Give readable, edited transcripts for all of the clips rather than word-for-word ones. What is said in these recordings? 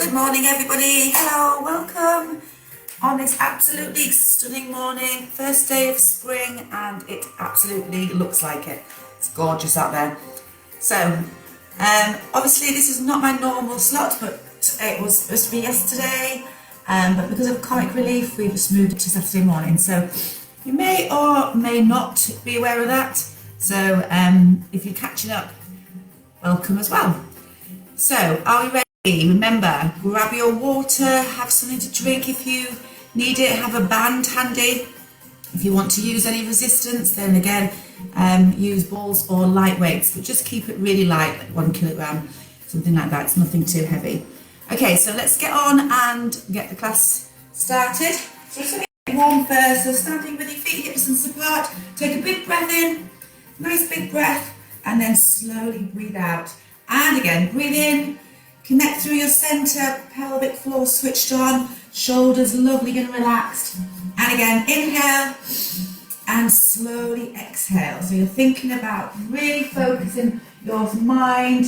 Good morning, everybody. Hello, welcome on this absolutely stunning morning, first day of spring, and it absolutely looks like it. It's gorgeous out there. So, obviously, this is not my normal slot, but it was supposed to be yesterday. But because of comic relief, we just moved it to Saturday morning. So, you may or may not be aware of that. So, if you're catching up, welcome as well. So, are we ready? Remember, grab your water, have something to drink if you need it, have a band handy. If you want to use any resistance, then again, use balls or light weights, but just keep it really light, like 1 kilogram, something like that. It's nothing too heavy. Okay, so let's get on and get the class started. So just get warm first, so standing with your feet hips and apart, take a big breath in, nice big breath, and then slowly breathe out. And again, breathe in, connect through your center, pelvic floor switched on, shoulders lovely and relaxed. And again, inhale and slowly exhale. So you're thinking about really focusing your mind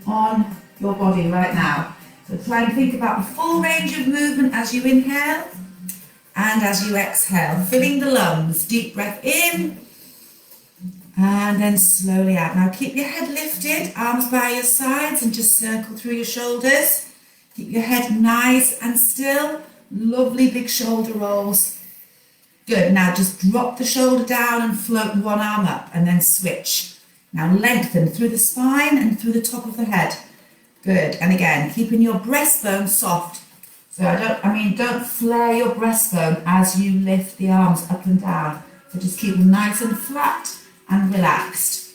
on your body right now. So try and think about the full range of movement as you inhale and as you exhale, filling the lungs. Deep breath in and then slowly out. Now keep your head lifted, arms by your sides, and just circle through your shoulders. Keep your head nice and still. Lovely big shoulder rolls. Good. Now just drop the shoulder down and float one arm up and then switch. Now lengthen through the spine and through the top of the head. Good. And again, keeping your breastbone soft. So don't flare your breastbone as you lift the arms up and down. So just keep them nice and flat and relaxed.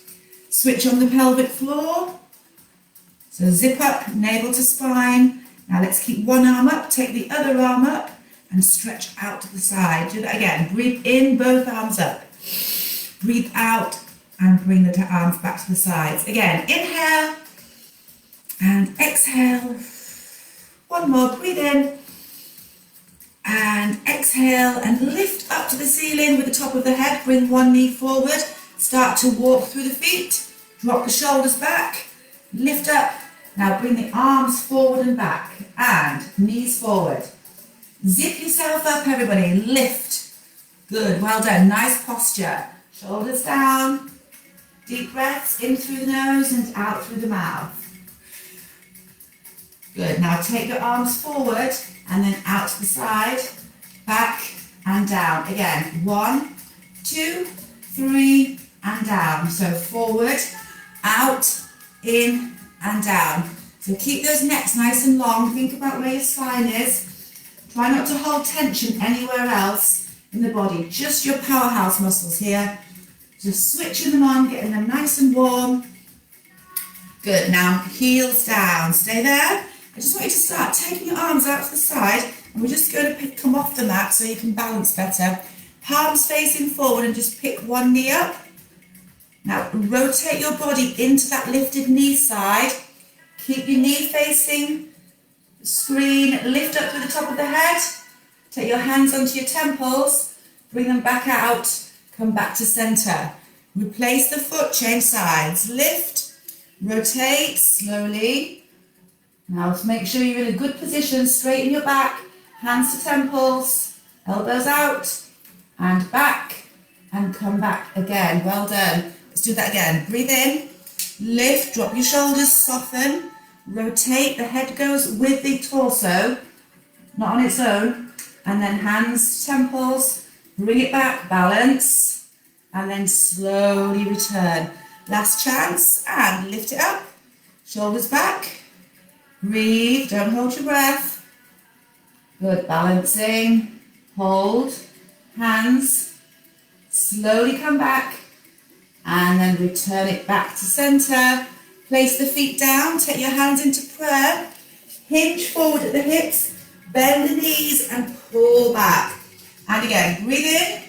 Switch on the pelvic floor. So zip up, navel to spine. Now let's keep one arm up, take the other arm up and stretch out to the side. Do that again. Breathe in, both arms up. Breathe out and bring the arms back to the sides. Again, inhale and exhale. One more, breathe in and exhale and lift up to the ceiling with the top of the head. Bring one knee forward. Start to walk through the feet, drop the shoulders back, lift up. Now bring the arms forward and back and knees forward. Zip yourself up, everybody, lift. Good, well done, nice posture. Shoulders down, deep breaths in through the nose and out through the mouth. Good, now take your arms forward and then out to the side, back and down. Again, 1, 2, 3, and down. So forward, out, in, and down. So keep those necks nice and long. Think about where your spine is. Try not to hold tension anywhere else in the body. Just your powerhouse muscles here. Just switching them on, getting them nice and warm. Good. Now heels down. Stay there. I just want you to start taking your arms out to the side, and we're just going to come off the mat so you can balance better. Palms facing forward and just pick one knee up. Now rotate your body into that lifted knee side. Keep your knee facing the screen. Lift up to the top of the head. Take your hands onto your temples. Bring them back out. Come back to center. Replace the foot, change sides. Lift, rotate slowly. Now to make sure you're in a good position, straighten your back. Hands to temples. Elbows out. And back. And come back again. Well done. Let's do that again. Breathe in, lift, drop your shoulders, soften, rotate, the head goes with the torso, not on its own, and then hands to temples, bring it back, balance, and then slowly return. Last chance, and lift it up, shoulders back, breathe, don't hold your breath. Good, balancing, hold, hands, slowly come back, and then return it back to center. Place the feet down, take your hands into prayer, hinge forward at the hips, bend the knees and pull back. And again, breathe in,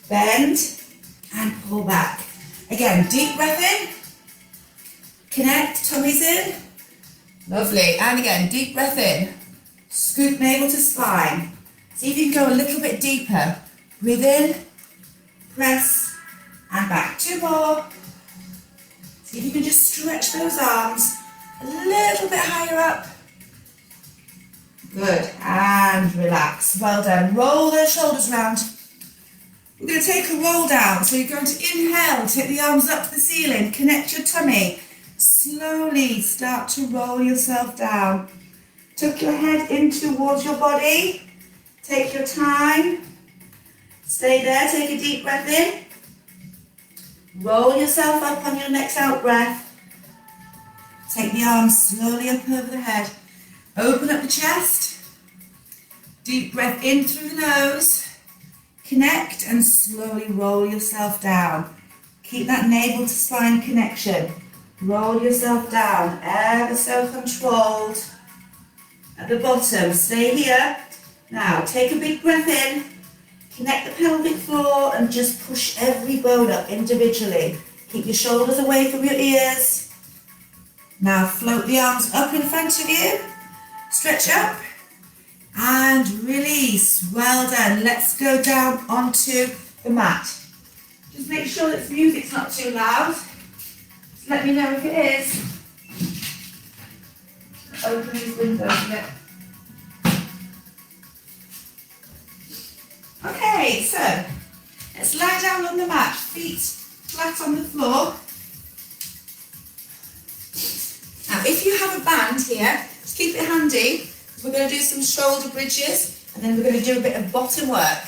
bend and pull back. Again, deep breath in, connect, tummies in, lovely. And again, deep breath in, scoop navel to spine. See if you can go a little bit deeper. Breathe in, press, and back. 2 more. See if you can just stretch those arms a little bit higher up. Good, and relax. Well done. Roll those shoulders round. We're going to take a roll down. So you're going to inhale, take the arms up to the ceiling, connect your tummy. Slowly start to roll yourself down. Tuck your head in towards your body. Take your time. Stay there, take a deep breath in. Roll yourself up on your next out breath. Take the arms slowly up over the head. Open up the chest. Deep breath in through the nose. Connect and slowly roll yourself down. Keep that navel to spine connection. Roll yourself down, ever so controlled. At the bottom, stay here. Now, take a big breath in. Connect the pelvic floor and just push every bone up individually. Keep your shoulders away from your ears. Now, float the arms up in front of you. Stretch up and release. Well done. Let's go down onto the mat. Just make sure that the music's not too loud. Just let me know if it is. Open these windows a bit. Okay, so let's lie down on the mat, feet flat on the floor. Now, if you have a band here, just keep it handy. We're going to do some shoulder bridges and then we're going to do a bit of bottom work.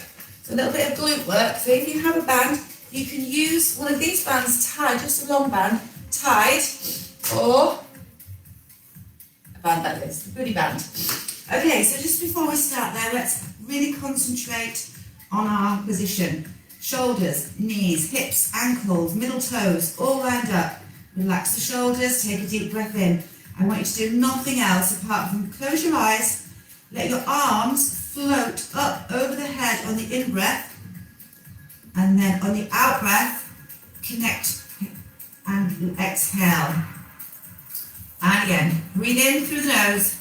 So a little bit of glute work. So if you have a band, you can use one of these bands tied, just a long band, tied, or a band like this, a booty band. Okay, so just before we start there, let's really concentrate on our position. Shoulders, knees, hips, ankles, middle toes, all lined up. Relax the shoulders, take a deep breath in. I want you to do nothing else apart from close your eyes, let your arms float up over the head on the in-breath, and then on the out-breath, connect and exhale. And again, breathe in through the nose.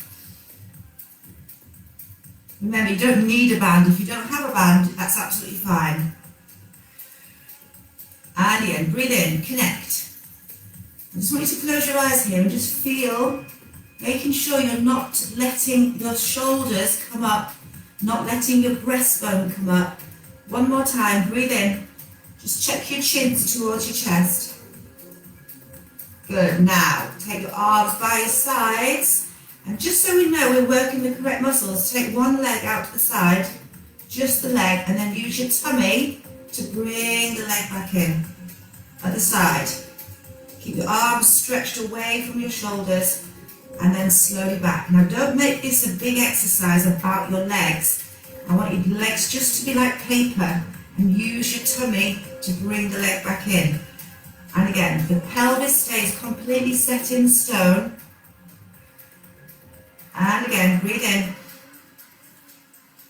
Remember, you don't need a band. If you don't have a band, that's absolutely fine. And again, breathe in, connect. I just want you to close your eyes here and just feel, making sure you're not letting your shoulders come up, not letting your breastbone come up. One more time, breathe in. Just check your chins towards your chest. Good. Now, take your arms by your sides. And just so we know we're working the correct muscles, take one leg out to the side, just the leg, and then use your tummy to bring the leg back in at the side. Keep your arms stretched away from your shoulders and then slowly back. Now don't make this a big exercise about your legs. I want your legs just to be like paper and use your tummy to bring the leg back in. And again, the pelvis stays completely set in stone. And again, breathe in.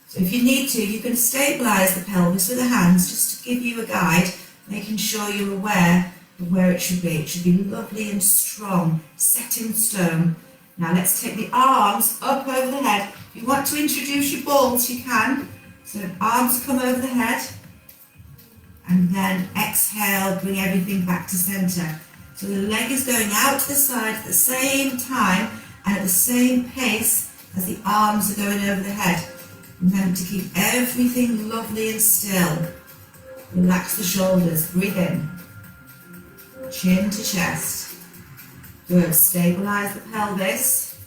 So if you need to, you can stabilise the pelvis with the hands just to give you a guide, making sure you're aware of where it should be. It should be lovely and strong, set in stone. Now let's take the arms up over the head. If you want to introduce your balls, you can. So arms come over the head. And then exhale, bring everything back to centre. So the leg is going out to the side at the same time and at the same pace as the arms are going over the head. Remember to keep everything lovely and still. Relax the shoulders, breathe in. Chin to chest. Good, stabilise the pelvis.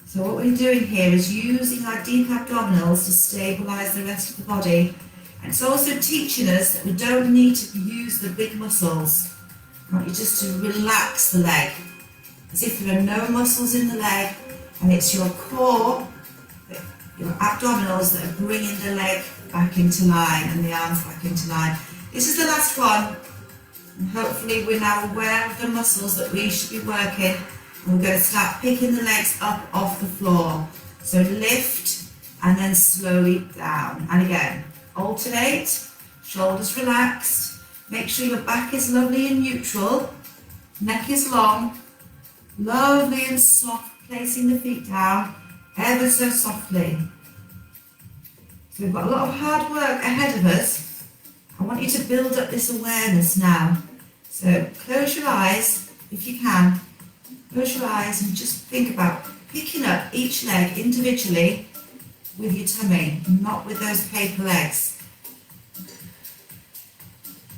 So what we're doing here is using our deep abdominals to stabilise the rest of the body. And it's also teaching us that we don't need to use the big muscles. I want you just to relax the leg, as if there are no muscles in the leg, and it's your core, your abdominals that are bringing the leg back into line and the arms back into line. This is the last one, and hopefully we're now aware of the muscles that we should be working, and we're going to start picking the legs up off the floor. So lift and then slowly down, and again, alternate, shoulders relaxed. Make sure your back is lovely and neutral, neck is long, lovely and soft, placing the feet down ever so softly. So we've got a lot of hard work ahead of us. I want you to build up this awareness now. So close your eyes if you can. Close your eyes and just think about picking up each leg individually with your tummy, not with those paper legs.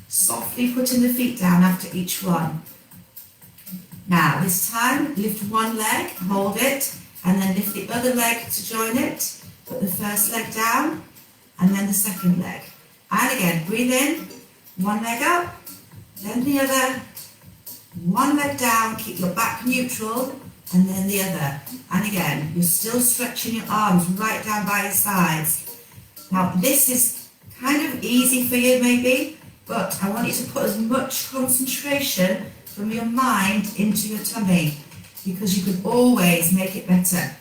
Softly putting the feet down after each one. Now this time, lift one leg, hold it, and then lift the other leg to join it. Put the first leg down, and then the second leg. And again, breathe in, one leg up, then the other, one leg down, keep your back neutral, and then the other. And again, you're still stretching your arms right down by your sides. Now this is kind of easy for you maybe, but I want you to put as much concentration from your mind into your tummy, because you can always make it better.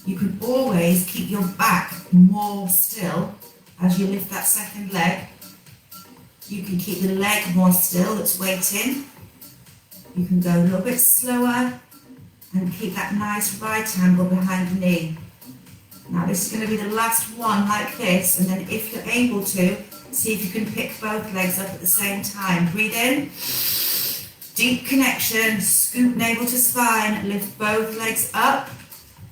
You can always keep your back more still as you lift that second leg. You can keep the leg more still that's waiting. You can go a little bit slower and keep that nice right angle behind the knee. Now this is going to be the last one like this, and then if you're able to, see if you can pick both legs up at the same time. Breathe in, deep connection, scoop navel to spine, lift both legs up,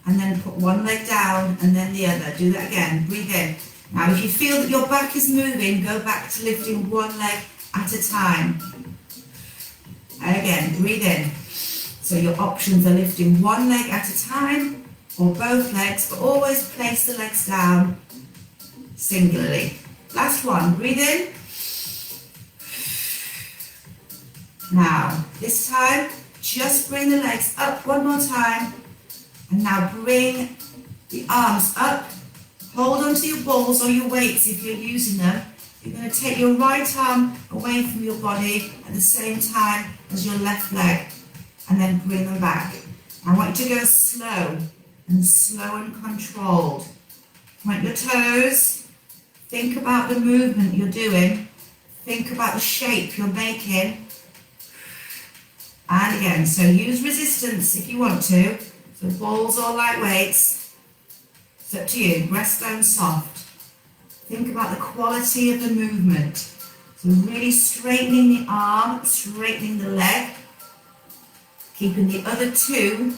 and then put one leg down and then the other. Do that again, breathe in. Now if you feel that your back is moving, go back to lifting one leg at a time. And again, breathe in. So your options are lifting one leg at a time or both legs, but always place the legs down singularly. Last one, breathe in. Now, this time, just bring the legs up one more time. And now bring the arms up. Hold onto your balls or your weights if you're using them. You're going to take your right arm away from your body at the same time as your left leg. And then bring them back. I want you to go slow and controlled. Point your toes. Think about the movement you're doing. Think about the shape you're making. And again, so use resistance if you want to. So balls or light weights. It's up to you. Breastbone soft. Think about the quality of the movement. So really straightening the arm, straightening the leg. Keeping the other two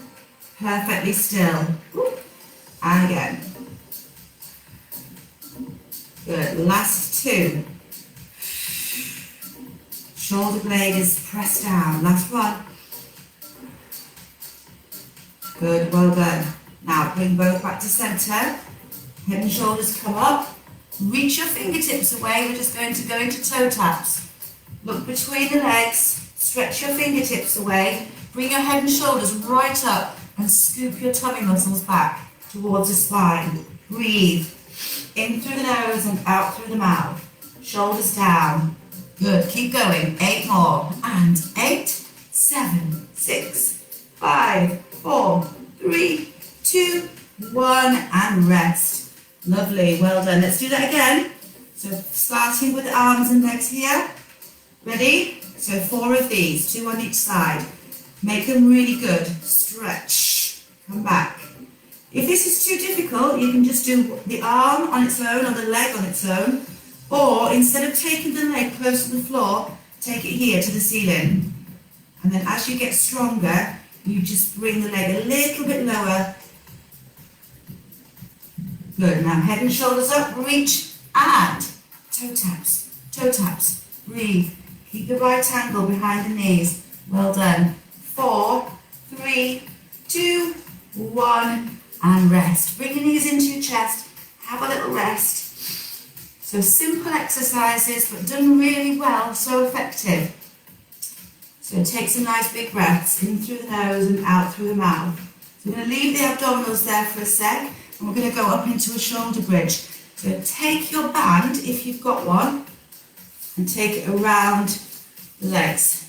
perfectly still. And again. Good. Last two. Shoulder blade is pressed down. Last one. Good. Well done. Now bring both back to centre. Head and shoulders come up. Reach your fingertips away. We're just going to go into toe taps. Look between the legs. Stretch your fingertips away. Bring your head and shoulders right up and scoop your tummy muscles back towards the spine. Breathe. In through the nose and out through the mouth. Shoulders down. Good. Keep going. 8 more. And 8, 7, 6, 5, 4, 3, 2, 1. And rest. Lovely. Well done. Let's do that again. So starting with the arms and legs here. Ready? So 4 of these. 2 on each side. Make them really good. Stretch. Come back. If this is too difficult, you can just do the arm on its own or the leg on its own. Or instead of taking the leg close to the floor, take it here to the ceiling. And then as you get stronger, you just bring the leg a little bit lower. Good. Now head and shoulders up, reach, and toe taps, breathe. Keep the right angle behind the knees. Well done. 4, 3, 2, 1, and rest. Bring your knees into your chest, have a little rest. So simple exercises, but done really well, so effective. So take some nice big breaths in through the nose and out through the mouth. So we're going to leave the abdominals there for a sec, and we're going to go up into a shoulder bridge. So take your band, if you've got one, and take it around the legs.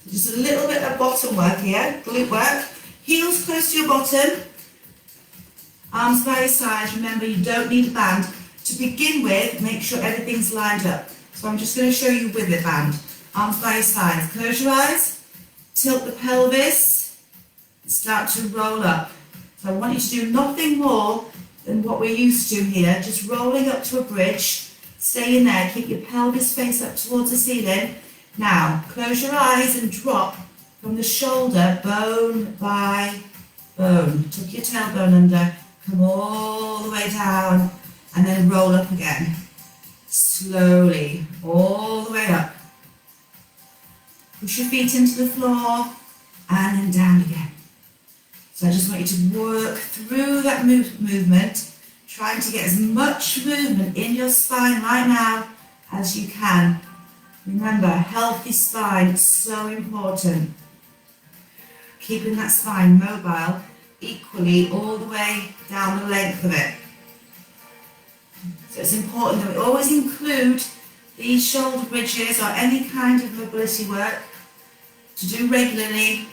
So just a little bit of bottom work here, glute work. Heels close to your bottom, arms by your sides. Remember, you don't need a band. To begin with, make sure everything's lined up. So I'm just going to show you with a band. Arms by your sides. Close your eyes, tilt the pelvis, start to roll up. So I want you to do nothing more than what we're used to here, just rolling up to a bridge. Stay in there, keep your pelvis face up towards the ceiling. Now, close your eyes and drop from the shoulder, bone by bone. Tuck your tailbone under, come all the way down, and then roll up again. Slowly, all the way up. Push your feet into the floor, and then down again. So I just want you to work through that movement, trying to get as much movement in your spine right now as you can. Remember, healthy spine is so important. Keeping that spine mobile equally all the way down the length of it. So it's important that we always include these shoulder bridges or any kind of mobility work to do regularly.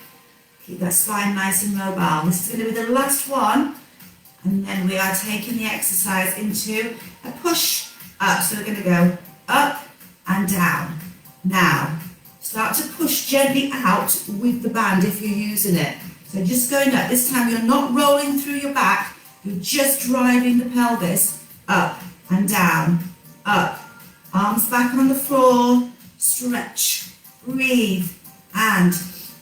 Keep that spine nice and mobile. This is going to be the last one, and then we are taking the exercise into a push up. So we're going to go up and down. Now, start to push gently out with the band if you're using it. So just going up. This time you're not rolling through your back, you're just driving the pelvis up and down, up. Arms back on the floor, stretch, breathe, and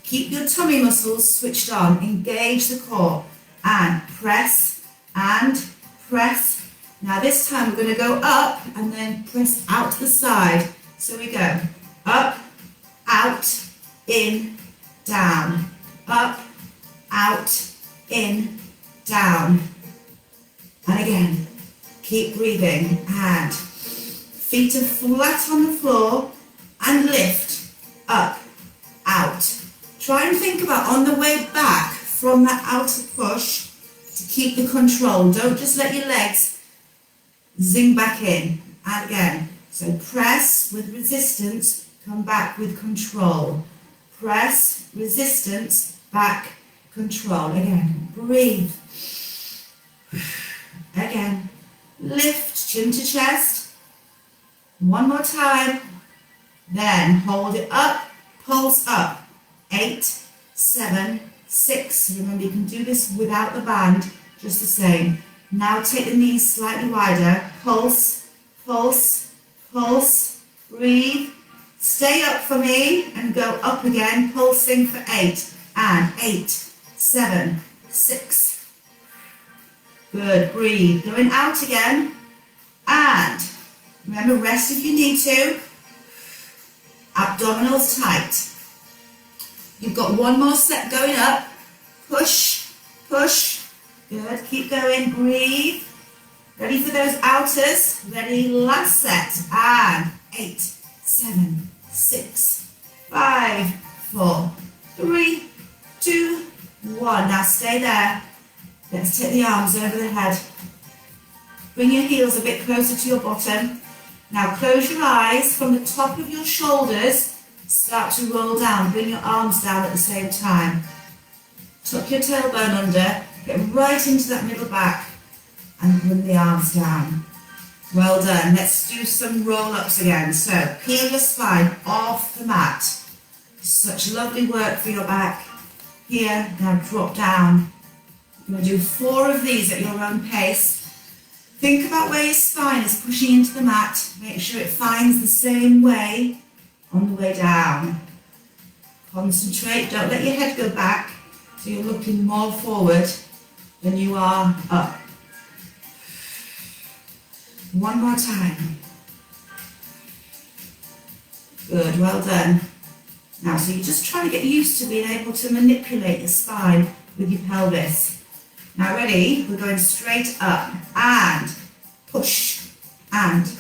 keep your tummy muscles switched on. Engage the core, and press, and press. Now this time we're going to go up and then press out to the side. So we go up, out, in, down, up, out, in, down. And again, keep breathing, and feet are flat on the floor, and lift, up, out. Try and think about on the way back from that outer push to keep the control. Don't just let your legs zing back in. And again, so press with resistance, come back with control. Press, resistance, back, control. Again, breathe. Again, lift, chin to chest. One more time. Then hold it up, pulse up. 8, 7, 6. Remember, you can do this without the band, just the same. Now take the knees slightly wider. Pulse, pulse, pulse. Breathe. Stay up for me and go up again, pulsing for 8. And 8, 7, 6. Good. Breathe. Going out again. And remember, rest if you need to. Abdominals tight. You've got one more set going up. Push, push. Good. Keep going. Breathe. Ready for those outers. Ready. Last set. And 8, 7, 6, 5, 4, 3, 2, 1. Now stay there. Let's take the arms over the head. Bring your heels a bit closer to your bottom. Now close your eyes. From the top of your shoulders, start to roll down. Bring your arms down at the same time. Tuck your tailbone under. Get right into that middle back and bring the arms down. Well done. Let's do some roll-ups again. So peel your spine off the mat. Such lovely work for your back. Here, now drop down. You're going to do 4 of these at your own pace. Think about where your spine is pushing into the mat. Make sure it finds the same way on the way down. Concentrate, don't let your head go back, so you're looking more forward than you are up. One more time. Good, well done. Now, so you're just trying to get used to being able to manipulate the spine with your pelvis. Now ready, we're going straight up and push and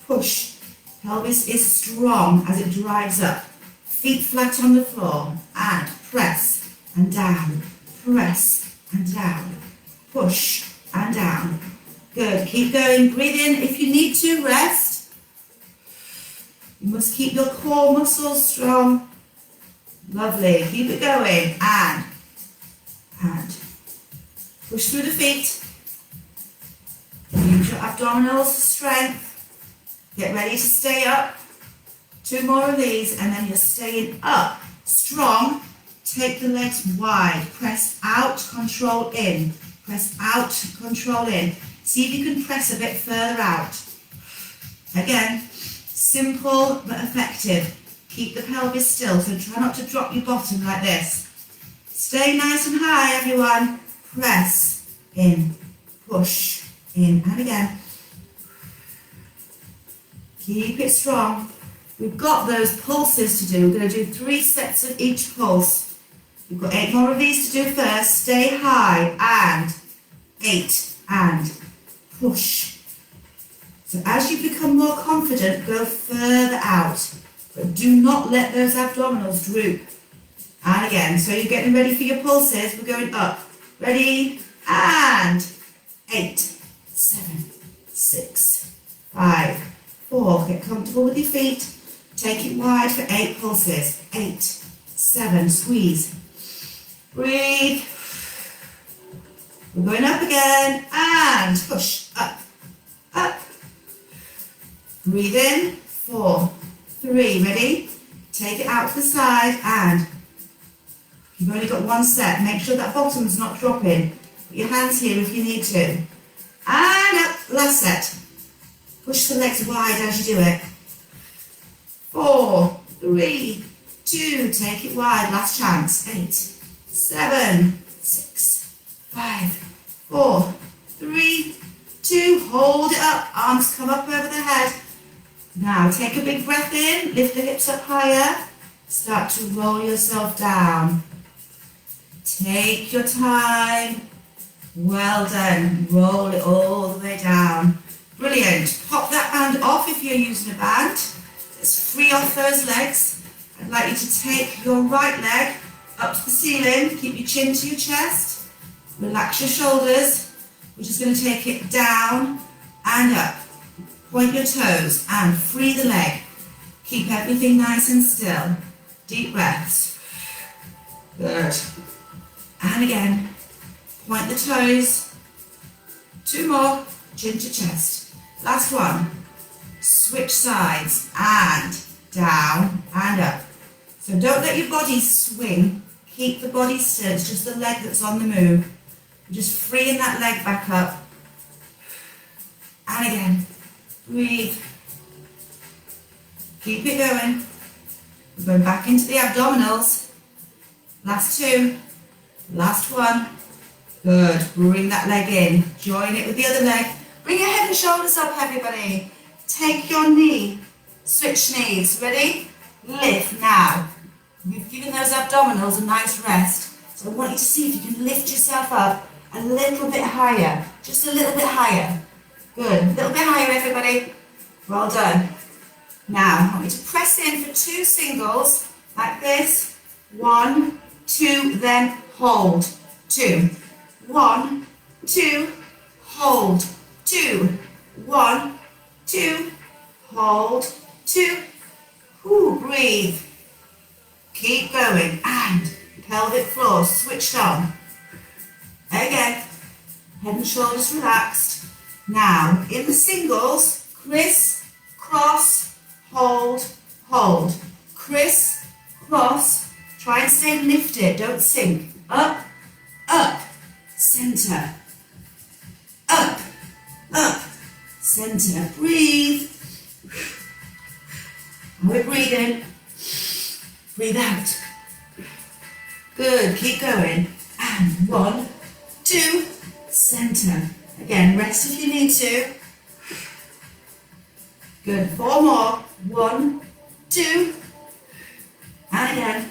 push. Pelvis is strong as it drives up. Feet flat on the floor and press and down, press and down, push and down. Good, keep going, breathe in. If you need to, rest. You must keep your core muscles strong. Lovely, keep it going and push through the feet. Use your abdominals for strength. Get ready to stay up. 2 more of these and then you're staying up. Strong. Take the legs wide. Press out, control in. Press out, control in. See if you can press a bit further out. Again, simple but effective. Keep the pelvis still, so try not to drop your bottom like this. Stay nice and high, everyone. press, in, push, in, and again. Keep it strong. We've got those pulses to do. We're going to do 3 sets of each pulse. We've got 8 more of these to do first. Stay high, and 8, and push. So as you become more confident, go further out, but do not let those abdominals droop. And again, so you're getting ready for your pulses. We're going up. Ready, and 8, 7, 6, 5, 4. Get comfortable with your feet. Take it wide for 8 pulses. 8, 7, squeeze. Breathe. We're going up again, and push, up, up. Breathe in, 4, 3, ready? Take it out to the side, and you've only got 1 set. Make sure that bottom's not dropping. Put your hands here if you need to. And up, last set. Push the legs wide as you do it. 4, 3, 2, take it wide, last chance. 8, 7, 6, 5, 4, 3, 2, hold it up, arms come up over the head. Now take a big breath in, lift the hips up higher, start to roll yourself down. Take your time, well done, roll it all the way down. Brilliant, pop that band off if you're using a band. Let's free off those legs. I'd like you to take your right leg up to the ceiling, keep your chin to your chest, relax your shoulders. We're just going to take it down and up. Point your toes and free the leg. Keep everything nice and still. Deep breaths. Good. And again, point the toes. 2 more, chin to chest. Last one. Switch sides and down and up. So don't let your body swing. Keep the body still. It's just the leg that's on the move. Just freeing that leg back up. And again. Breathe. Keep it going. We're going back into the abdominals. Last 2. Last 1. Good. Bring that leg in. Join it with the other leg. Bring your head and shoulders up, everybody. Take your knee. Switch knees. Ready? Lift now. You've given those abdominals a nice rest. So I want you to see if you can lift yourself up a little bit higher. Just a little bit higher. Good. A little bit higher, everybody. Well done. Now, I want you to press in for 2 singles, like this. 1, 2, then hold. 2. 1, 2, hold. 2. 1, 2, hold. 2. Ooh, breathe. Keep going. And pelvic floor switched on. Again. Head and shoulders relaxed. Now, in the singles, criss, cross, hold, hold. Criss, cross, try and stay lifted, don't sink. Up, up, center. Up, up, center. Breathe. We're breathing. Breathe out. Good, keep going. And 1, 2, center. Again, rest if you need to. Good, 4 more. 1, 2, and again.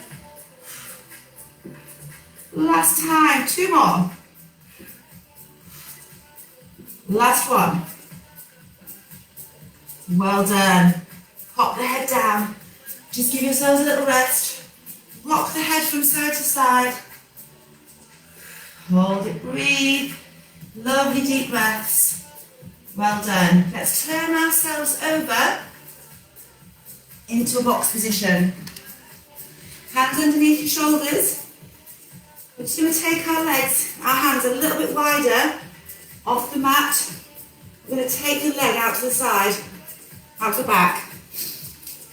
Last time, 2 more. Last one. Well done. Pop the head down. Just give yourselves a little rest. Rock the head from side to side. Hold it, breathe. Lovely deep breaths. Well done. Let's turn ourselves over into a box position. Hands underneath your shoulders. We're just going to take our legs, our hands a little bit wider off the mat. We're going to take the leg out to the side, out the back.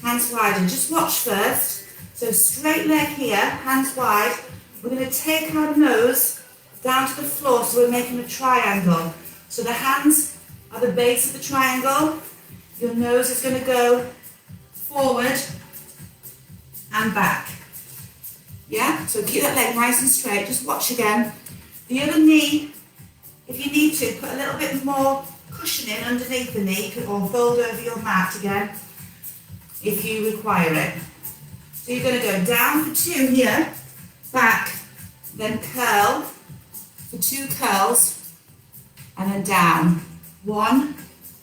Hands wider. Just watch first. So straight leg here, hands wide. We're going to take our nose down to the floor, so we're making a triangle. So the hands are the base of the triangle. Your nose is going to go forward and back. Yeah? So keep that leg nice and straight. Just watch again. The other knee, if you need to, put a little bit more cushioning underneath the knee or fold over your mat again if you require it. So you're going to go down for 2 here, back, then curl for 2 curls, and then down. 1,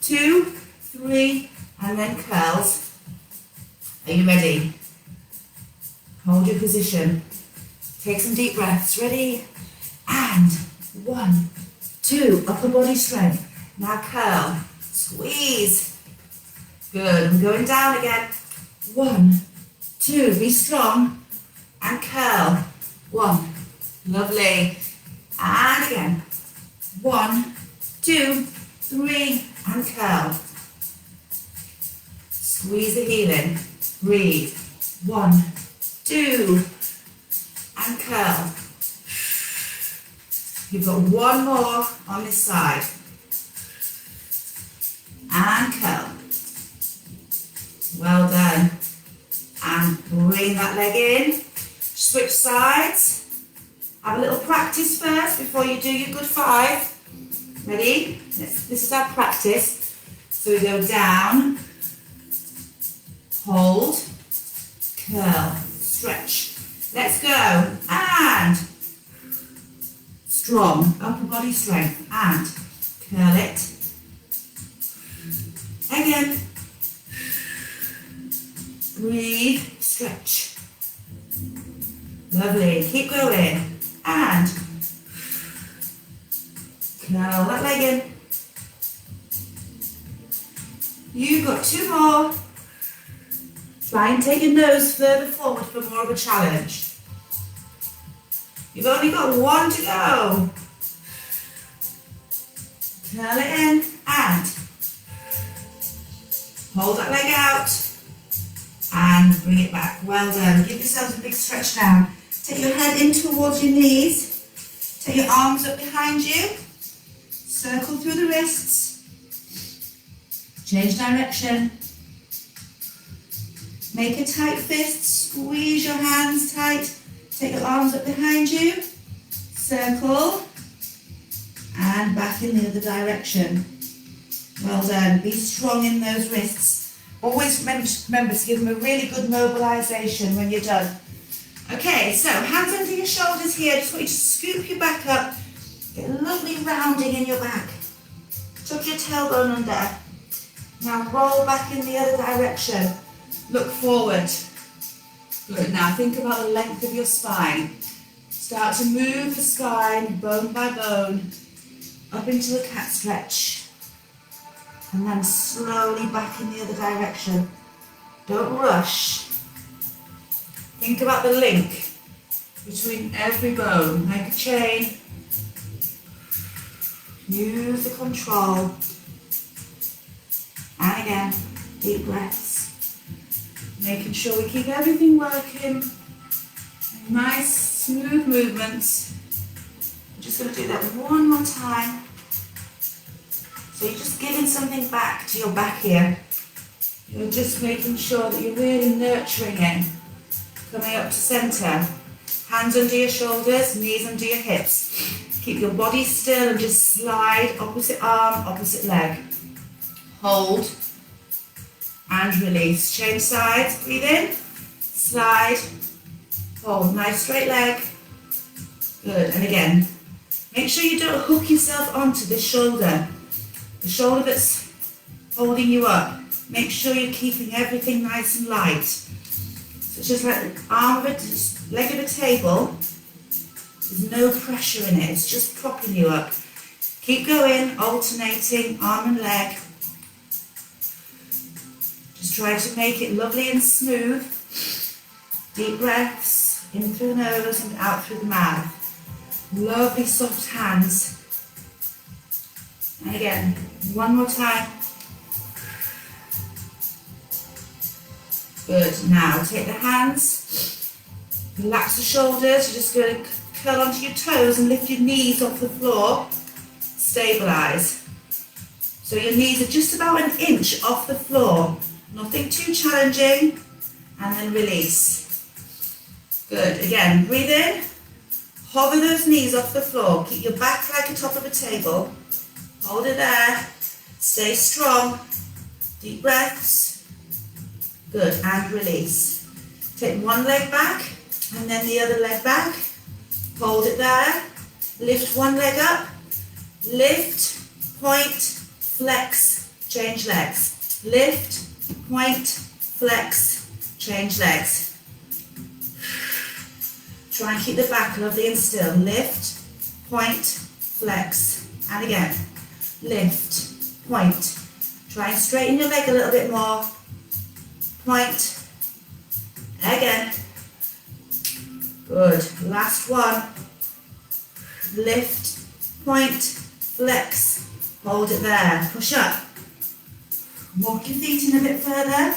2, 3, and then curls. Are you ready? Hold your position. Take some deep breaths. Ready? And 1, 2, upper body strength. Now curl, squeeze. Good, we're going down again. 1, 2, be strong, and curl. 1, lovely. And again. 1, 2, 3, and curl. Squeeze the heel in. Breathe. 1, 2, and curl. You've got 1 more on this side. And curl. Well done. And bring that leg in. Switch sides. Have a little practice first before you do your good 5. Ready? This is our practice. So we go down, hold, curl, stretch. Let's go. And strong upper body strength. And curl it. Again. Breathe, stretch. Lovely. Keep going. And curl that leg in. You've got 2 more. Try and take your nose further forward for more of a challenge. You've only got 1 to go. Curl it in and hold that leg out and bring it back. Well done. Give yourself a big stretch now. Take your head in towards your knees. Take your arms up behind you. Circle through the wrists. Change direction. Make a tight fist. Squeeze your hands tight. Take your arms up behind you. Circle. And back in the other direction. Well done. Be strong in those wrists. Always remember to give them a really good mobilisation when you're done. Okay, so hands under your shoulders here. Just want you to scoop your back up. Get a lovely rounding in your back. Tuck your tailbone under. Now roll back in the other direction. Look forward. Good. Now think about the length of your spine. Start to move the spine bone by bone up into a cat stretch. And then slowly back in the other direction. Don't rush. Think about the link between every bone, like a chain. Use the control. And again, deep breaths. Making sure we keep everything working. Nice, smooth movements. I'm just going to do that one more time. So you're just giving something back to your back here. You're just making sure that you're really nurturing it. Coming up to centre. Hands under your shoulders, knees under your hips. Keep your body still and just slide opposite arm, opposite leg. Hold and release. Change sides. Breathe in. Slide. Hold. Nice straight leg. Good. And again, make sure you don't hook yourself onto this shoulder. The shoulder that's holding you up. Make sure you're keeping everything nice and light. So it's just like the arm of a leg of a table. There's no pressure in it. It's just propping you up. Keep going, alternating arm and leg. Just try to make it lovely and smooth. Deep breaths in through the nose and out through the mouth. Lovely soft hands. And again, one more time. Good. Now take the hands, relax the shoulders. You're just going to curl onto your toes and lift your knees off the floor. Stabilise. So your knees are just about an inch off the floor. Nothing too challenging. And then release. Good. Again, breathe in. Hover those knees off the floor. Keep your back like the top of a table. Hold it there. Stay strong. Deep breaths. Good, and release. Take one leg back and then the other leg back. Hold it there. Lift one leg up. Lift, point, flex, change legs. Lift, point, flex, change legs. Try and keep the back lovely and still. Lift, point, flex, and again. Lift, point. Try and straighten your leg a little bit more. Point, again. Good. Last one. Lift, point, flex. Hold it there. Push up. Walk your feet in a bit further.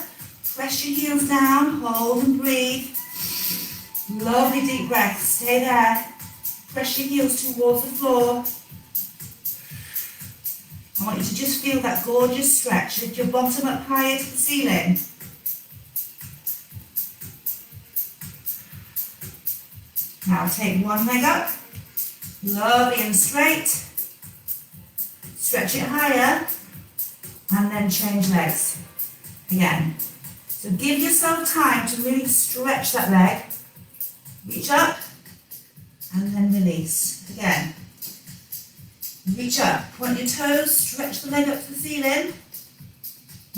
Press your heels down. Hold and breathe. Lovely deep breath. Stay there. Press your heels towards the floor. I want you to just feel that gorgeous stretch. Lift your bottom up higher to the ceiling. Now take one leg up. Lovely and straight. Stretch it higher. And then change legs. Again. So give yourself time to really stretch that leg. Reach up. And then release. Again. Reach up. Point your toes. Stretch the leg up to the ceiling.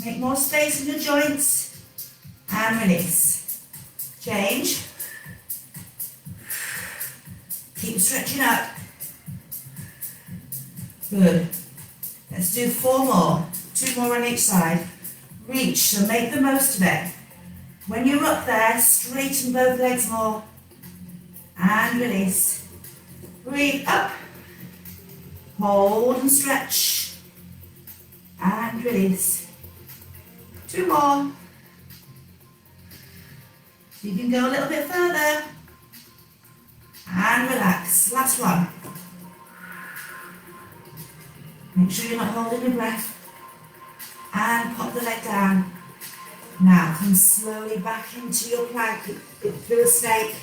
Make more space in your joints. And release. Change. Keep stretching up. Good. Let's do 4 more. 2 more on each side. Reach, so make the most of it. When you're up there, straighten both legs more. And release. Breathe up. Hold and stretch. And release. 2 more. So you can go a little bit further. And relax. Last one. Make sure you're not holding your breath. And pop the leg down. Now come slowly back into your plank through a snake.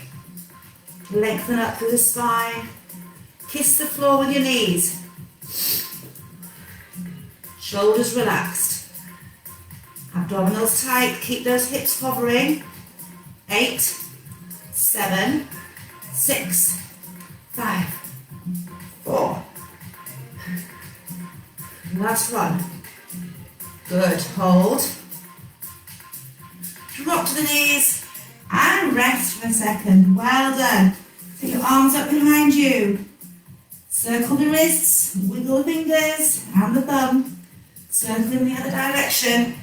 Lengthen up through the spine. Kiss the floor with your knees. Shoulders relaxed. Abdominals tight. Keep those hips hovering. 8, 7, 6, 5, 4. Last one. Good. Hold. Drop to the knees and rest for a second. Well done. Take your arms up behind you. Circle the wrists, wiggle the fingers and the thumb. Circle in the other direction.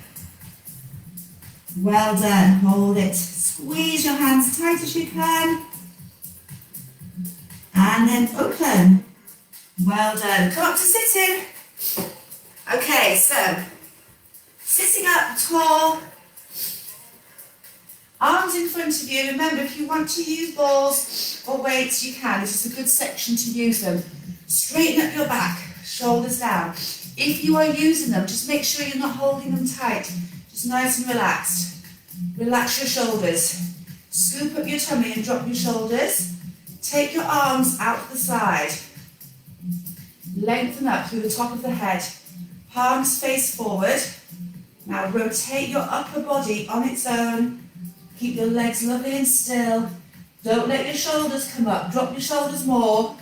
Well done. Hold it. Squeeze your hands as tight as you can. And then open. Well done. Come up to sitting. Okay, so sitting up tall, arms in front of you. Remember, if you want to use balls or weights, you can. This is a good section to use them. Straighten up your back, shoulders down. If you are using them, just make sure you're not holding them tight. Just nice and relaxed. Relax your shoulders. Scoop up your tummy and drop your shoulders. Take your arms out to the side. Lengthen up through the top of the head. Palms face forward. Now rotate your upper body on its own. Keep your legs lovely and still. Don't let your shoulders come up. Drop your shoulders more.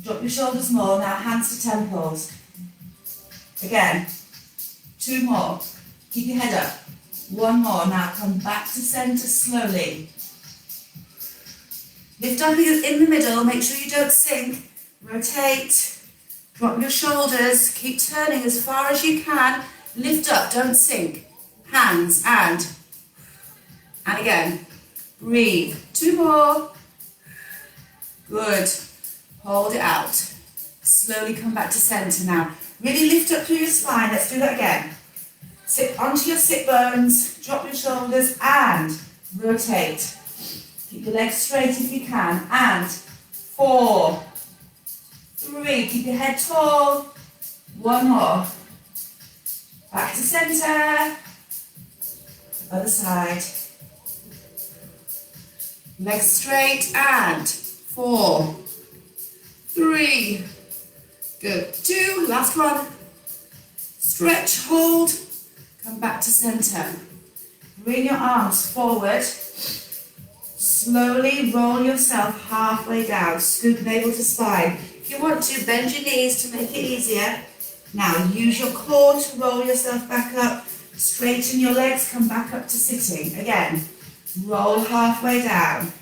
Drop your shoulders more. Now hands to temples. Again. 2 more. Keep your head up. 1 more. Now come back to centre slowly. Lift up in the middle. Make sure you don't sink. Rotate. Drop your shoulders. Keep turning as far as you can. Lift up. Don't sink. Hands and again. Breathe. 2 more. Good. Hold it out. Slowly come back to centre now. Really lift up through your spine. Let's do that again. Sit onto your sit bones. Drop your shoulders and rotate. Keep your legs straight if you can. And 4, 3. Keep your head tall. 1 more. Back to centre. Other side. Legs straight and 4, 3. Good. 2. Last one. Stretch, hold. Come back to center. Bring your arms forward. Slowly roll yourself halfway down. Scoop navel to spine. If you want to, bend your knees to make it easier. Now use your core to roll yourself back up. Straighten your legs, come back up to sitting. Again, roll halfway down.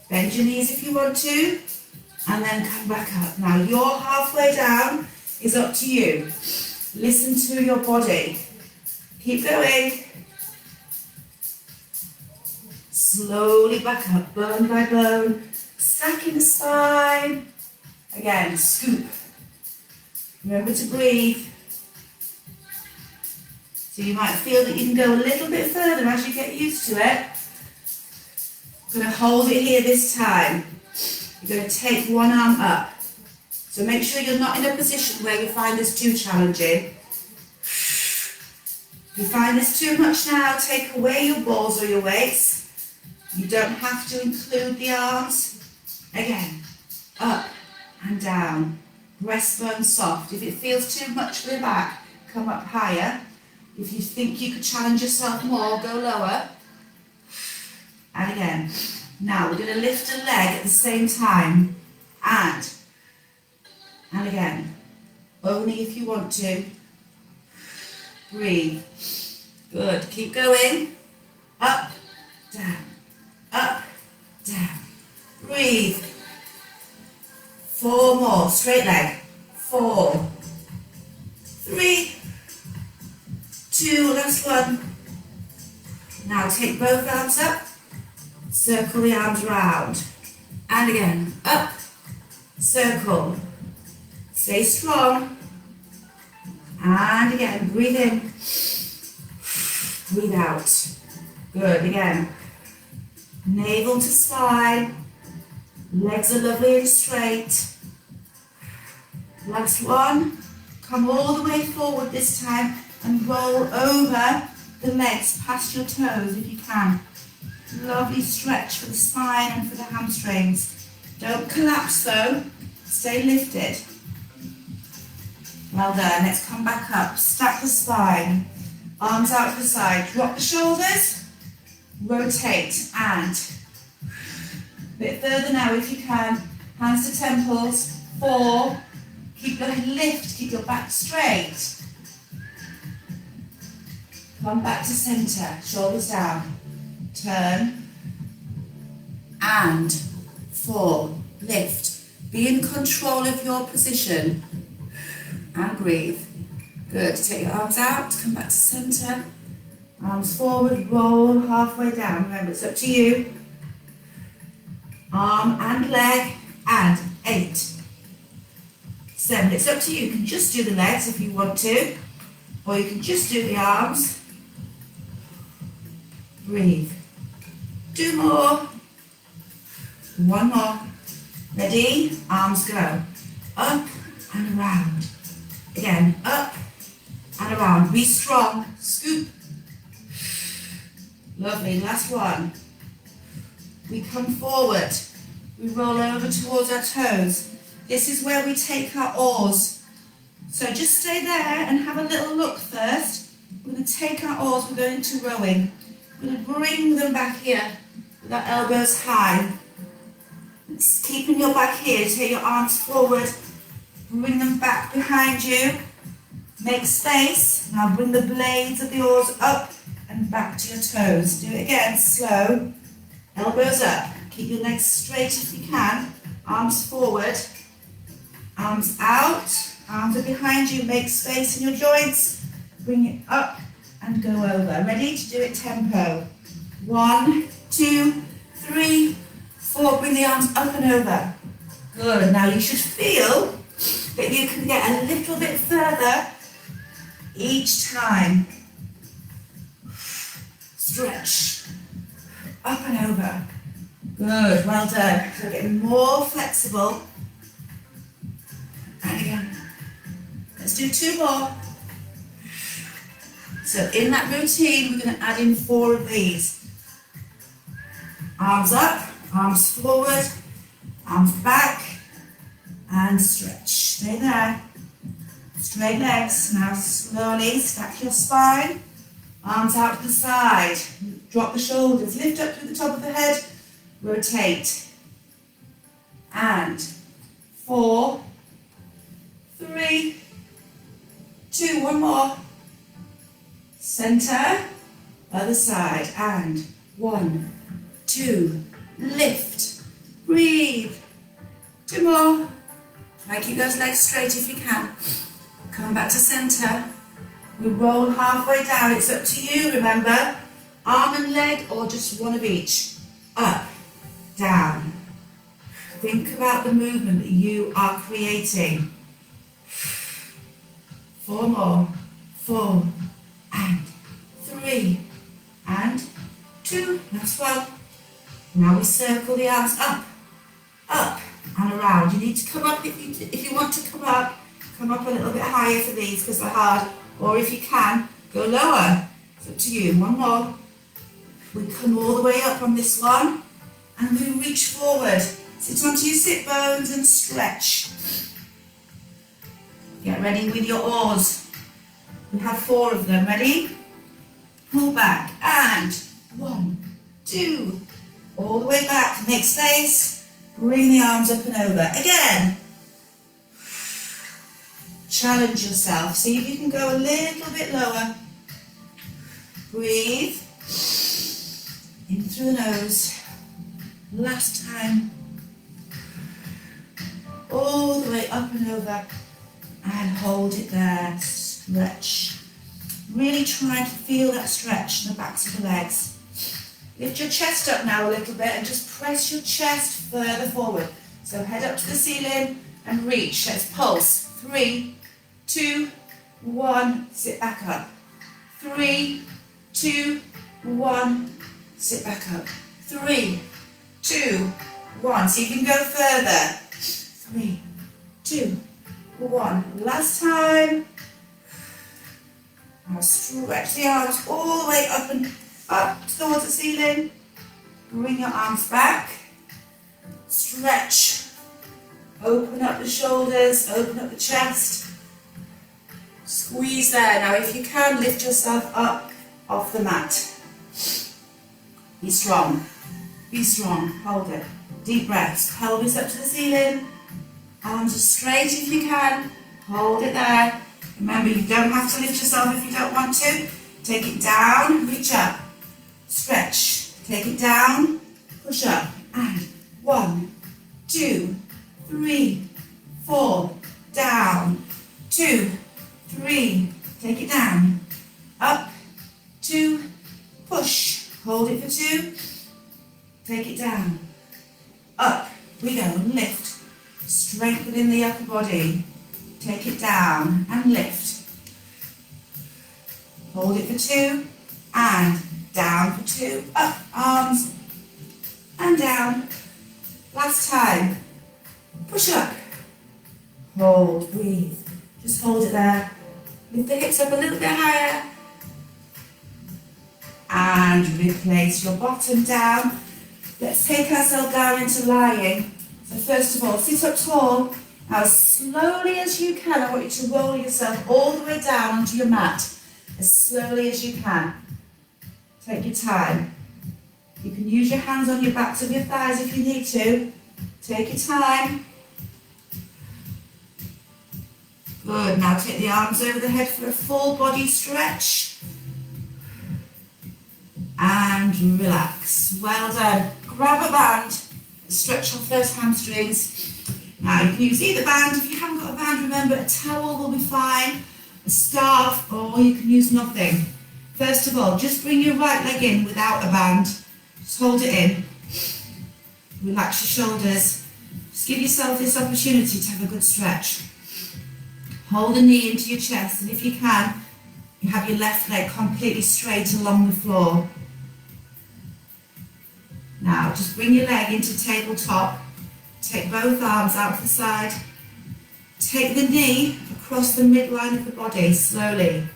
Bend your knees if you want to, and then come back up. Now your halfway down is up to you. Listen to your body. Keep going. Slowly back up, bone by bone. Stacking the spine. Again, scoop. Remember to breathe. So you might feel that you can go a little bit further as you get used to it. I'm going to hold it here this time. You're going to take one arm up. So make sure you're not in a position where you find this too challenging. If you find this too much now, take away your balls or your weights. You don't have to include the arms. Again, up and down. Breastbone soft. If it feels too much for the back, come up higher. If you think you could challenge yourself more, go lower. And again. Now we're going to lift a leg at the same time. And again. Only if you want to. Breathe. Good. Keep going. Up, down. Up, down. Breathe. 4 more. Straight leg. 4. 3. 2. Last one. Now take both arms up. Circle the arms round. And again. Up. Circle. Stay strong. And again. Breathe in. Breathe out. Good. Again. Navel to spine. Legs are lovely and straight. Last one. Come all the way forward this time and roll over the legs past your toes if you can. Lovely stretch for the spine and for the hamstrings. Don't collapse though. Stay lifted. Well done. Let's come back up. Stack the spine. Arms out to the side. Drop the shoulders. Rotate and a bit further now if you can. Hands to temples. 4. Keep your lift. Keep your back straight. Come back to center. Shoulders down. Turn. And 4. Lift. Be in control of your position. And breathe. Good. Take your arms out. Come back to center. Arms forward. Roll halfway down. Remember, it's up to you. Arm and leg. And 8. 7. It's up to you. You can just do the legs if you want to. Or you can just do the arms. Breathe. 2 more. 1 more. Ready? Arms go. Up and around. Again, up and around. Be strong. Scoop. Lovely. Last one. We come forward. We roll over towards our toes. This is where we take our oars. So just stay there and have a little look first. We're going to take our oars. We're going into rowing. We're going to bring them back here with our elbows high. It's keeping your back here. Take your arms forward. Bring them back behind you. Make space. Now bring the blades of the oars up and back to your toes. Do it again, slow. Elbows up. Keep your legs straight if you can. Arms forward. Arms out. Arms are behind you. Make space in your joints. Bring it up and go over. Ready to do it tempo. 1, 2, 3, 4. Bring the arms up and over. Good. Now you should feel that you can get a little bit further each time. Stretch. Up and over. Good. Well done. So getting more flexible. And again. Let's do 2 more. So in that routine, we're going to add in 4 of these. Arms up, arms forward, arms back, and stretch. Stay there. Straight legs. Now slowly stack your spine. Arms out to the side. Drop the shoulders. Lift up to the top of the head. Rotate. And 4, 3, 2, one more. Center. Other side. And 1, 2. Lift. Breathe. 2 more. Try to keep those legs straight if you can. Come back to center. We roll halfway down. It's up to you, remember. Arm and leg or just one of each. Up, down. Think about the movement that you are creating. 4 more. 4 and 3 and 2. That's well. Now we circle the arms up, up and around. You need to come up if you want to come up a little bit higher for these because they're hard. Or if you can, go lower. It's up to you. 1 more. We come all the way up on this one and we reach forward. Sit onto your sit bones and stretch. Get ready with your oars. We have 4 of them. Ready? Pull back and 1, 2. All the way back. Make space. Bring the arms up and over. Again. Challenge yourself. See if you can go a little bit lower. Breathe. In through the nose. Last time. All the way up and over. And hold it there. Stretch. Really try to feel that stretch in the backs of the legs. Lift your chest up now a little bit and just press your chest further forward. So head up to the ceiling and reach. Let's pulse. 3, 2, 1. Sit back up. 3, 2, 1. Sit back up. 3, 2, 1. So you can go further. 3, 2, 1. Last time. Now stretch the arms all the way up and up towards the ceiling. Bring your arms back. Stretch. Open up the shoulders, open up the chest. Squeeze there. Now if you can, lift yourself up off the mat. Be strong. Be strong. Hold it. Deep breaths. Pelvis up to the ceiling. Arms as straight if you can. Hold it there. Remember, you don't have to lift yourself if you don't want to. Take it down, reach up. Stretch. Take it down, push up. And 1, 2, 3, 4. Down. 2, 3. Take it down. Up. 2. Push. Hold it for 2. Take it down. Up. We go. Lift. Strengthen the upper body. Take it down and lift. Hold it for 2 and down for 2. Up, arms and down. Last time. Push up. Hold, breathe. Just hold it there. Lift the hips up a little bit higher. And replace your bottom down. Let's take ourselves down into lying. So first of all, sit up tall. Now as slowly as you can, I want you to roll yourself all the way down onto your mat. As slowly as you can. Take your time. You can use your hands on your backs of your thighs if you need to. Take your time. Good. Now take the arms over the head for a full body stretch. And relax. Well done. Grab a band. Stretch off those hamstrings. Now you can use either band. If you haven't got a band, remember a towel will be fine. A scarf, or you can use nothing. First of all, just bring your right leg in without a band. Just hold it in. Relax your shoulders. Just give yourself this opportunity to have a good stretch. Hold the knee into your chest, and if you can, you have your left leg completely straight along the floor. Now, just bring your leg into tabletop. Take both arms out to the side. Take the knee across the midline of the body, slowly.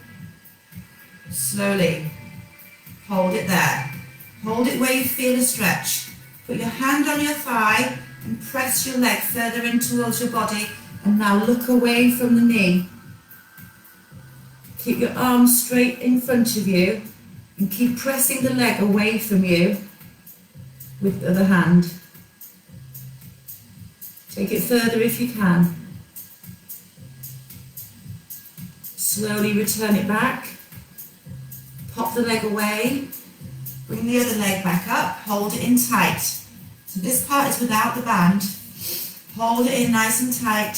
Slowly. Hold it there. Hold it where you feel a stretch. Put your hand on your thigh and press your leg further in towards your body, and now look away from the knee. Keep your arms straight in front of you and keep pressing the leg away from you with the other hand. Take it further if you can. Slowly return it back. Pop the leg away. Bring the other leg back up. Hold it in tight. So this part is without the band. Hold it in nice and tight.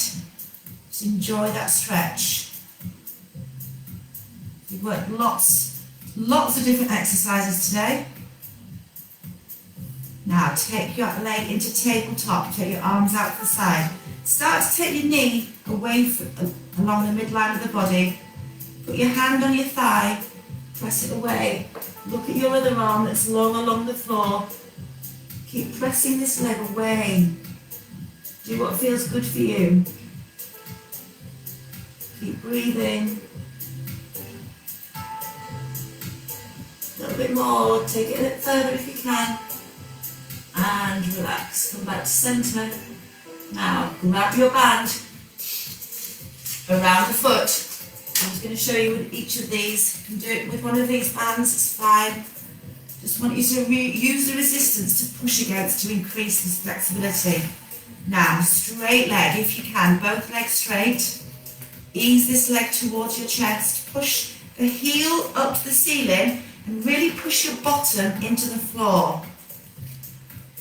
Just enjoy that stretch. You've worked lots of different exercises today. Now take your leg into tabletop. Take your arms out to the side. Start to take your knee away along the midline of the body. Put your hand on your thigh. Press it away. Look at your other arm that's long along the floor. Keep pressing this leg away. Do what feels good for you. Keep breathing. A little bit more. Take it a bit further if you can. And relax. Come back to centre. Now grab your band around the foot. I'm just going to show you with each of these. You can do it with one of these bands, it's fine. Just want you to use the resistance to push against to increase this flexibility. Now, straight leg if you can, both legs straight. Ease this leg towards your chest. Push the heel up to the ceiling and really push your bottom into the floor.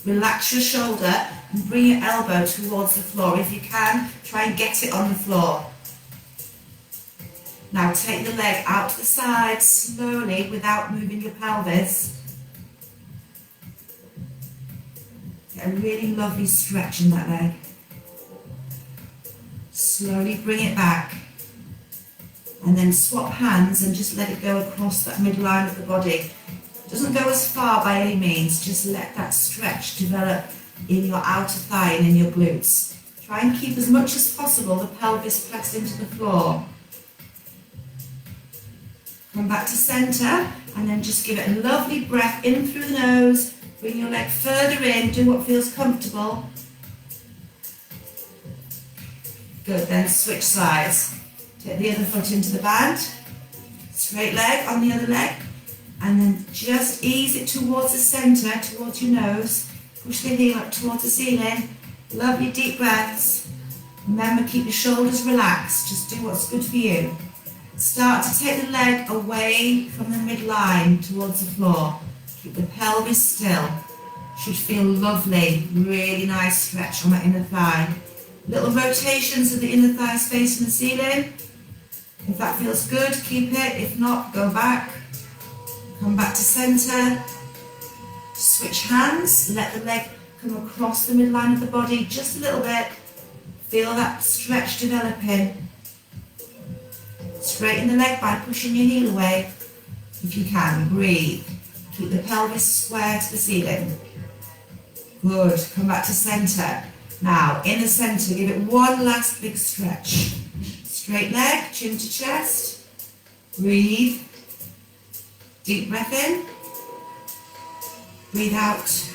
Relax your shoulder and bring your elbow towards the floor. If you can, try and get it on the floor. Now take the leg out to the side slowly without moving your pelvis. Get a really lovely stretch in that leg. Slowly bring it back. And then swap hands and just let it go across that midline of the body. It doesn't go as far by any means, just let that stretch develop in your outer thigh and in your glutes. Try and keep as much as possible the pelvis pressed into the floor. Come back to centre and then just give it a lovely breath in through the nose. Bring your leg further in, do what feels comfortable. Good, then switch sides. Take the other foot into the band. Straight leg on the other leg. And then just ease it towards the centre, towards your nose. Push the heel up towards the ceiling. Lovely deep breaths. Remember, keep your shoulders relaxed. Just do what's good for you. Start to take the leg away from the midline towards the floor. Keep the pelvis still. Should feel lovely. Really nice stretch on that inner thigh. Little rotations of the inner thighs facing the ceiling. If that feels good, keep it. If not, go back. Come back to centre. Switch hands. Let the leg come across the midline of the body just a little bit. Feel that stretch developing. Straighten the leg by pushing your heel away. If you can, breathe. Keep the pelvis square to the ceiling. Good. Come back to centre. Now, in the centre, give it one last big stretch. Straight leg, chin to chest. Breathe. Deep breath in. Breathe out.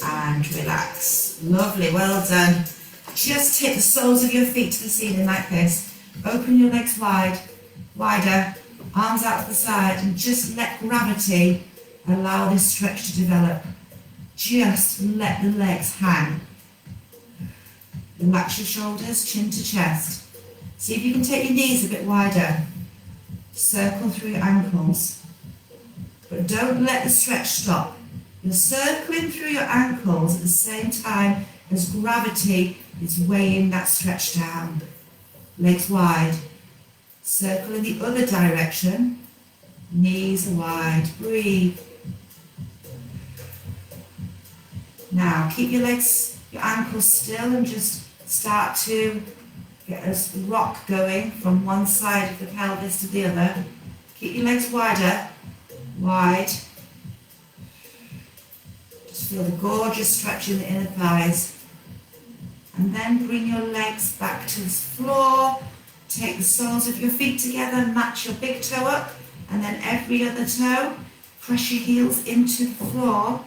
And relax. Lovely, well done. Just hit the soles of your feet to the ceiling like this. Open your legs wide, wider, arms out to the side, and just let gravity allow this stretch to develop. Just let the legs hang. Relax your shoulders, chin to chest. See if you can take your knees a bit wider. Circle through your ankles. But don't let the stretch stop. You're circling through your ankles at the same time as gravity is weighing that stretch down. Legs wide. Circle in the other direction. Knees are wide. Breathe. Now keep your legs, your ankles still and just start to get a rock going from one side of the pelvis to the other. Keep your legs wider. Wide. Just feel the gorgeous stretch in the inner thighs. And then bring your legs back to the floor. Take the soles of your feet together, match your big toe up, and then every other toe. Press your heels into the floor.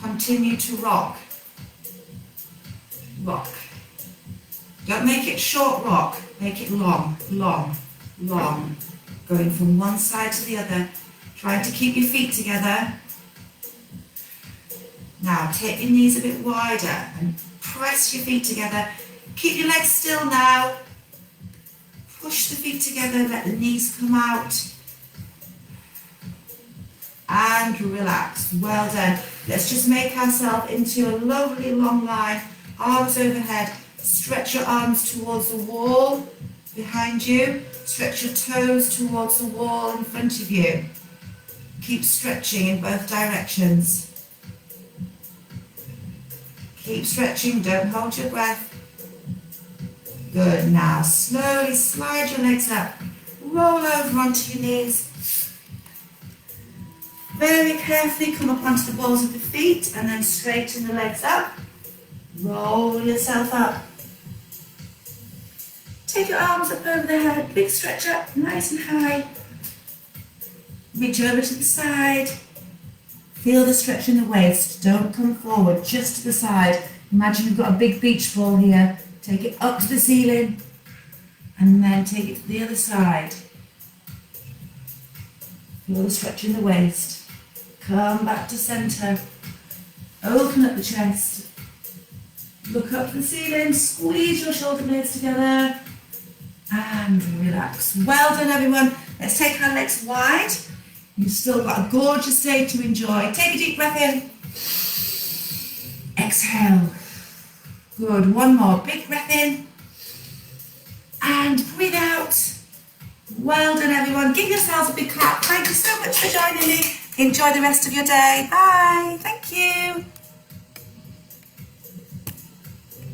Continue to rock. Rock. Don't make it short rock, make it long, long, long. Going from one side to the other. Trying to keep your feet together. Now take your knees a bit wider and press your feet together. Keep your legs still now. Push the feet together, let the knees come out. And relax. Well done. Let's just make ourselves into a lovely long line. Arms overhead. Stretch your arms towards the wall behind you. Stretch your toes towards the wall in front of you. Keep stretching in both directions. Keep stretching, don't hold your breath. Good, now slowly slide your legs up. Roll over onto your knees. Very carefully come up onto the balls of the feet and then straighten the legs up. Roll yourself up. Take your arms up over the head, big stretch up, nice and high. Reach over to the side. Feel the stretch in the waist. Don't come forward, just to the side. Imagine you've got a big beach ball here. Take it up to the ceiling and then take it to the other side. Feel the stretch in the waist. Come back to centre. Open up the chest. Look up to the ceiling. Squeeze your shoulder blades together. And relax. Well done, everyone. Let's take our legs wide. You've still got a gorgeous day to enjoy. Take a deep breath in. Exhale. Good. One more. Big breath in. And breathe out. Well done, everyone. Give yourselves a big clap. Thank you so much for joining me. Enjoy the rest of your day. Bye. Thank you.